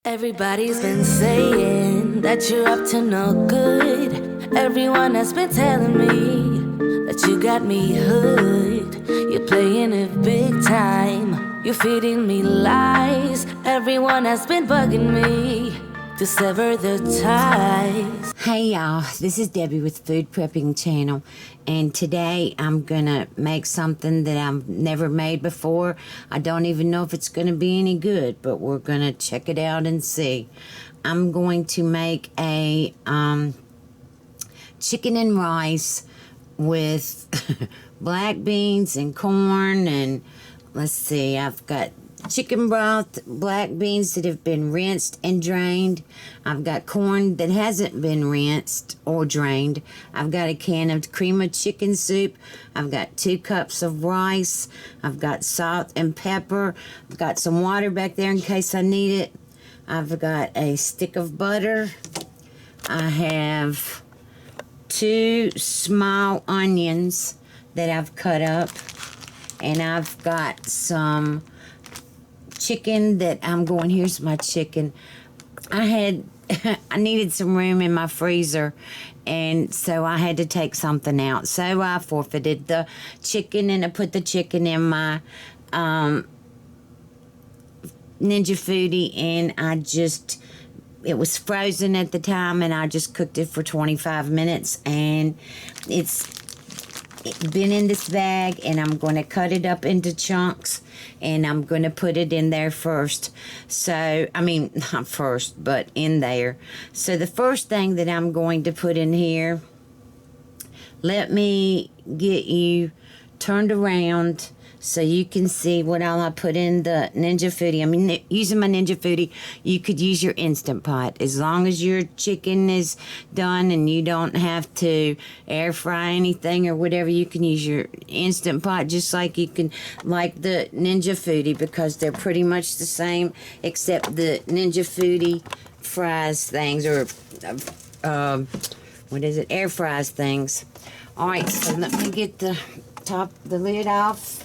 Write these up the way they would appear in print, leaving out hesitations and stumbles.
Everybody's been saying that you're up to no good. Everyone has been telling me that you got me hood. You're playing it big time. You're feeding me lies. Everyone has been bugging me to sever the ties. Hey y'all, this is Debbie with Food Prepping Channel, and today I'm gonna make something that I've never made before. I don't even know if it's gonna be any good, but we're gonna check it out and see. I'm going to make a chicken and rice with black beans and corn, and let's see, I've got chicken broth, black beans that have been rinsed and drained. I've got corn that hasn't been rinsed or drained. I've got a can of cream of chicken soup. I've got 2 cups of rice. I've got salt and pepper. I've got some water back there in case I need it. I've got a stick of butter. I have 2 small onions that I've cut up. And I've got some chicken that I'm going, here's my chicken. I needed some room in my freezer, and so I had to take something out. So I forfeited the chicken, and I put the chicken in my Ninja Foodi, and it was frozen at the time, and I just cooked it for 25 minutes, and it's been in this bag, and I'm going to cut it up into chunks, and I'm going to put it in there first. So, I mean, not first, but in there. So the first thing that I'm going to put in here, let me get you turned around so you can see what all I put in the Ninja Foodi. I mean, using my Ninja Foodi, you could use your Instant Pot. As long as your chicken is done and you don't have to air fry anything or whatever, you can use your Instant Pot just like you can, like the Ninja Foodi, because they're pretty much the same, except the Ninja Foodi fries things, or, air fries things. All right, so let me get the lid off.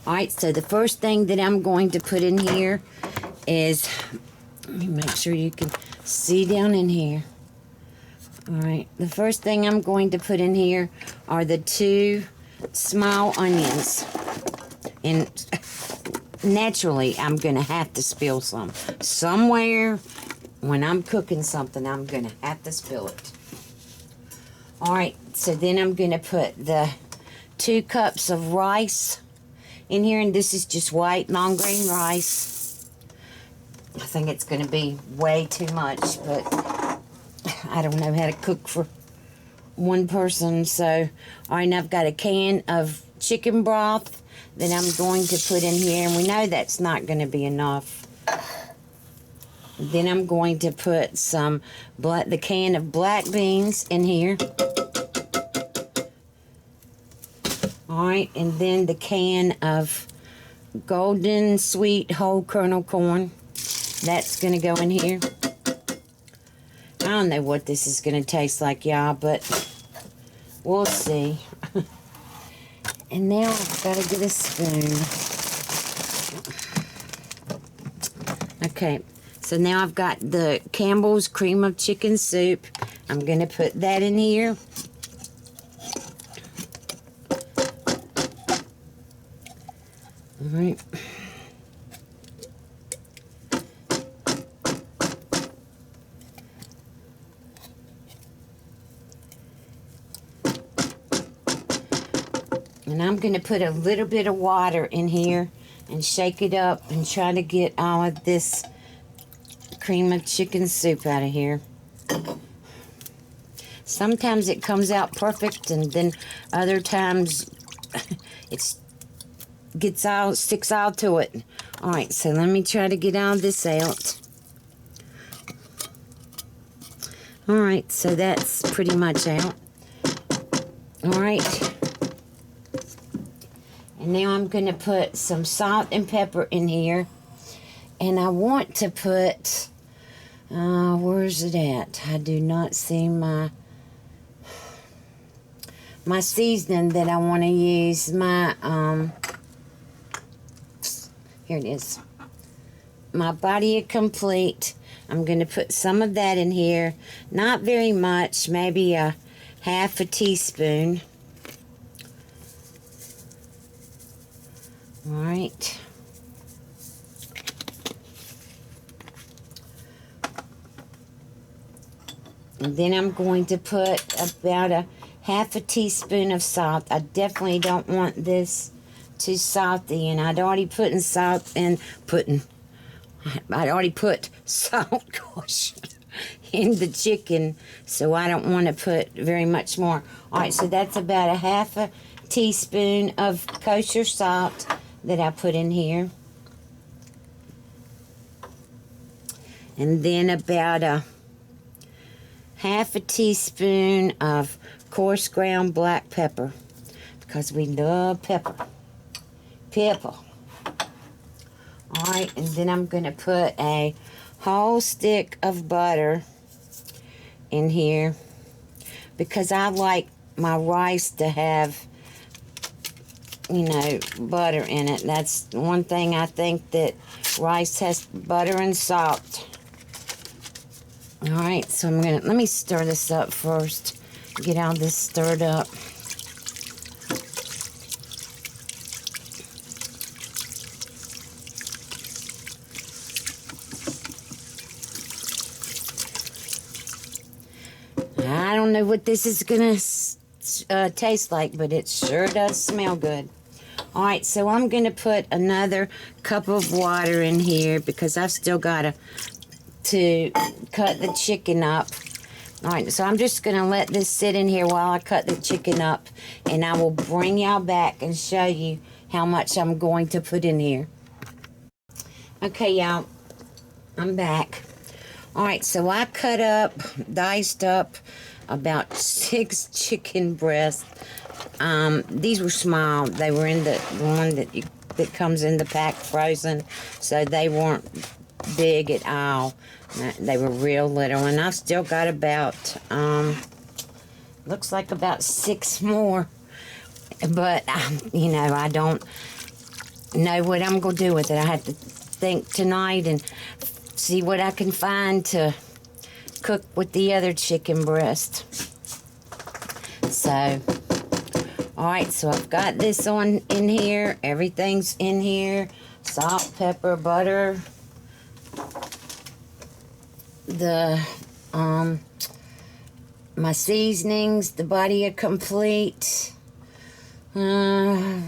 Alright, so the first thing that I'm going to put in here is, let me make sure you can see down in here. Alright, the first thing I'm going to put in here are the 2 small onions. And naturally, I'm going to have to spill some. Somewhere, when I'm cooking something, I'm going to have to spill it. Alright, so then I'm going to put the 2 cups of rice in here, and this is just white long grain rice. I think it's going to be way too much, but I don't know how to cook for one person. So, all right, I've got a can of chicken broth that I'm going to put in here, and we know that's not going to be enough. Then I'm going to put the can of black beans in here. Alright, and then the can of golden sweet whole kernel corn. That's going to go in here. I don't know what this is going to taste like, y'all, but we'll see. And now I've got to get a spoon. Okay, so now I've got the Campbell's cream of chicken soup. I'm going to put that in here. All right. And I'm going to put a little bit of water in here and shake it up and try to get all of this cream of chicken soup out of here. Sometimes it comes out perfect, and then other times it's sticks all to it. Alright, so let me try to get all this out. Alright, so that's pretty much out. Alright. And now I'm going to put some salt and pepper in here. And I want to put, where's it at? I do not see my, my seasoning that I want to use. My, here it is. My Badia Complete. I'm going to put some of that in here. Not very much, maybe a half a teaspoon. All right. And then I'm going to put about a half a teaspoon of salt. I definitely don't want this too salty, and I'd already put salt, gosh, in the chicken, so I don't want to put very much more. All right, so that's about a half a teaspoon of kosher salt that I put in here. And then about a half a teaspoon of coarse ground black pepper, because we love pepper. All right, and then I'm going to put a whole stick of butter in here, because I like my rice to have, you know, butter in it. That's one thing I think, that rice has butter and salt. All right, so let me stir this up first. Get all this stirred up. I don't know what this is gonna taste like, but it sure does smell good. All right, so I'm gonna put another cup of water in here, because I've still got to cut the chicken up. All right, so I'm just gonna let this sit in here while I cut the chicken up, and I will bring y'all back and show you how much I'm going to put in here. Okay, y'all, I'm back. All right, so I diced up about 6 chicken breasts. These were small. They were in the one that comes in the pack frozen, so they weren't big at all. They were real little, and I've still got about looks like about 6 more, but you know, I don't know what I'm gonna do with it. I have to think tonight and see what I can find to cook with the other chicken breast. So, all right, so I've got this in here. Everything's in here: salt, pepper, butter, my seasonings, the Badia Complete. I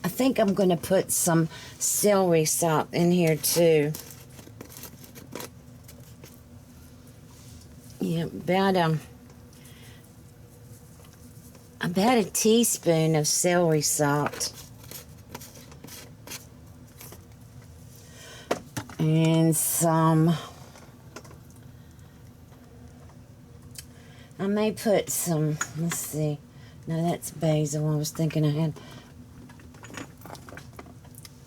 think I'm going to put some celery salt in here too. Yeah, about a teaspoon of celery salt. And some, I may put some, let's see, no, that's basil. I was thinking I had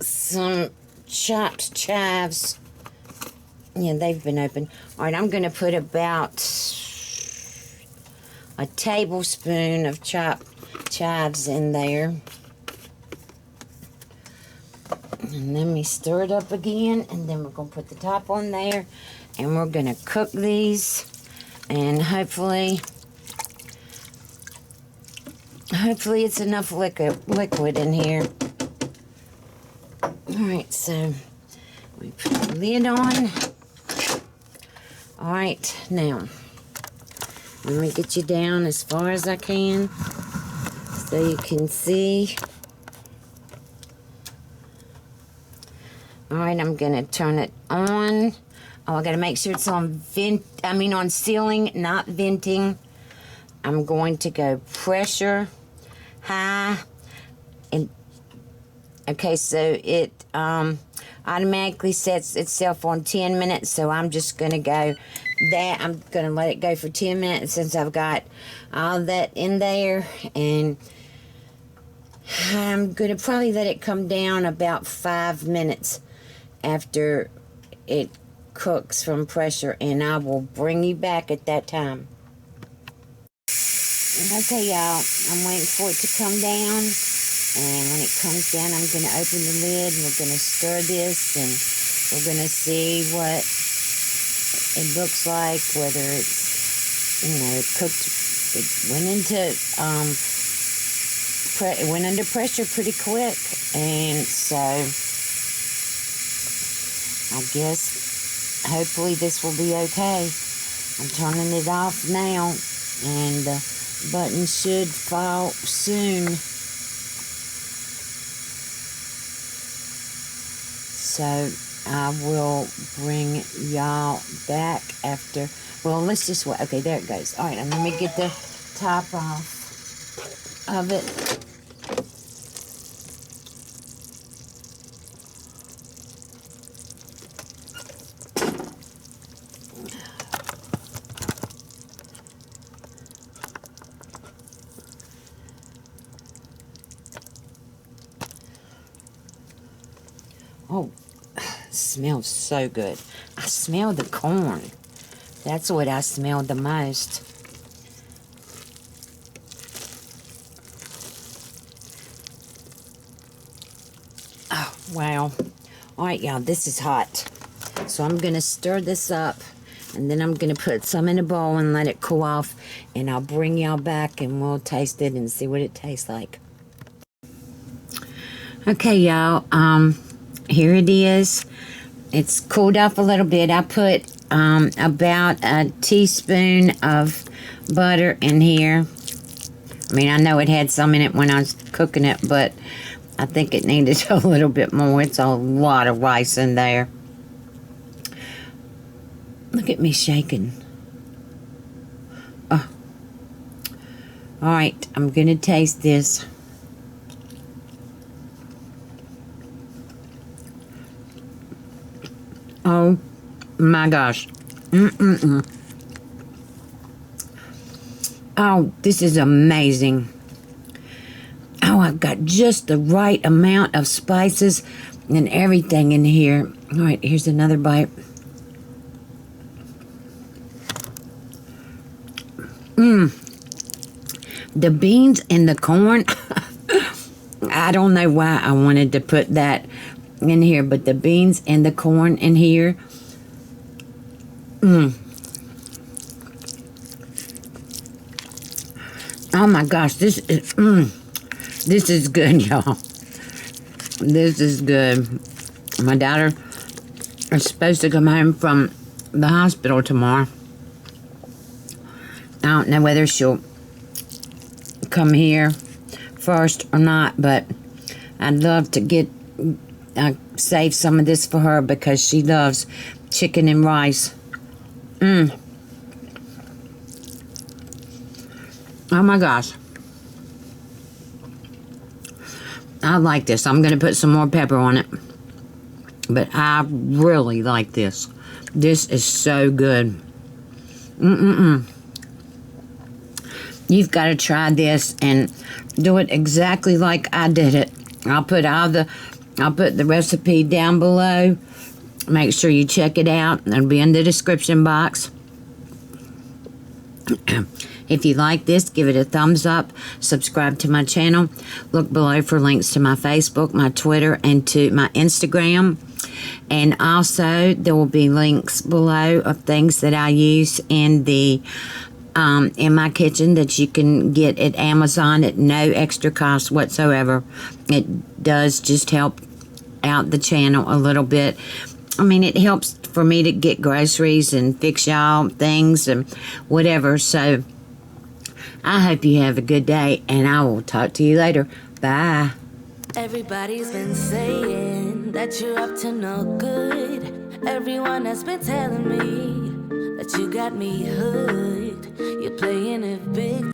some chopped chives. Yeah, they've been open. All right, I'm going to put about a tablespoon of chopped chives in there. And let me stir it up again, and then we're going to put the top on there, and we're going to cook these, and hopefully it's enough liquid in here. All right, so we put the lid on. All right, now let me get you down as far as I can so you can see. All right, I'm gonna turn it on. Oh, I gotta make sure it's on on sealing, not venting. I'm going to go pressure high, and okay, so it automatically sets itself on 10 minutes, so I'm just gonna go that. I'm gonna let it go for 10 minutes since I've got all that in there, and I'm gonna probably let it come down about 5 minutes after it cooks from pressure, and I will bring you back at that time. Okay, y'all, I'm waiting for it to come down, and when it comes down, I'm going to open the lid, and we're going to stir this, and we're going to see what it looks like, whether it's, it cooked, it went under pressure pretty quick, and so I guess hopefully this will be okay. I'm turning it off now, and the button should fall soon. So I will bring y'all back after. Well, let's just wait. Okay, there it goes. All right, and let me get the top off of it. Oh, smells so good. I smell the corn. That's what I smell the most. Oh, wow. All right, y'all, this is hot. So I'm going to stir this up, and then I'm going to put some in a bowl and let it cool off, and I'll bring y'all back, and we'll taste it and see what it tastes like. Okay, y'all, here it is. It's cooled off a little bit. I put about a teaspoon of butter in here. I mean, I know it had some in it when I was cooking it, but I think it needed a little bit more. It's a lot of rice in there. Look at me shaking. Oh. All right, I'm going to taste this. Oh my gosh. Oh, this is amazing. Oh, I've got just the right amount of spices and everything in here. All right, here's another bite. The beans and the corn. I don't know why I wanted to put that in here, but the beans and the corn in here. Oh my gosh, this is good, y'all. This is good. My daughter is supposed to come home from the hospital tomorrow. I don't know whether she'll come here first or not, but I'd love to save some of this for her because she loves chicken and rice. Oh my gosh. I like this. I'm going to put some more pepper on it. But I really like this. This is so good. You've got to try this and do it exactly like I did it. I'll put the recipe down below. Make sure you check it out. It'll be in the description box. If you like this, give it a thumbs up. Subscribe to my channel. Look below for links to my Facebook, my Twitter, and to my Instagram. And also, there will be links below of things that I use in my kitchen that you can get at Amazon at no extra cost whatsoever. It does just help out the channel a little bit. I mean, it helps for me to get groceries and fix y'all things and whatever. So I hope you have a good day, and I will talk to you later. Bye. Everybody's been saying that you're up to no good. Everyone has been telling me that you got me hooked. You're playing it big.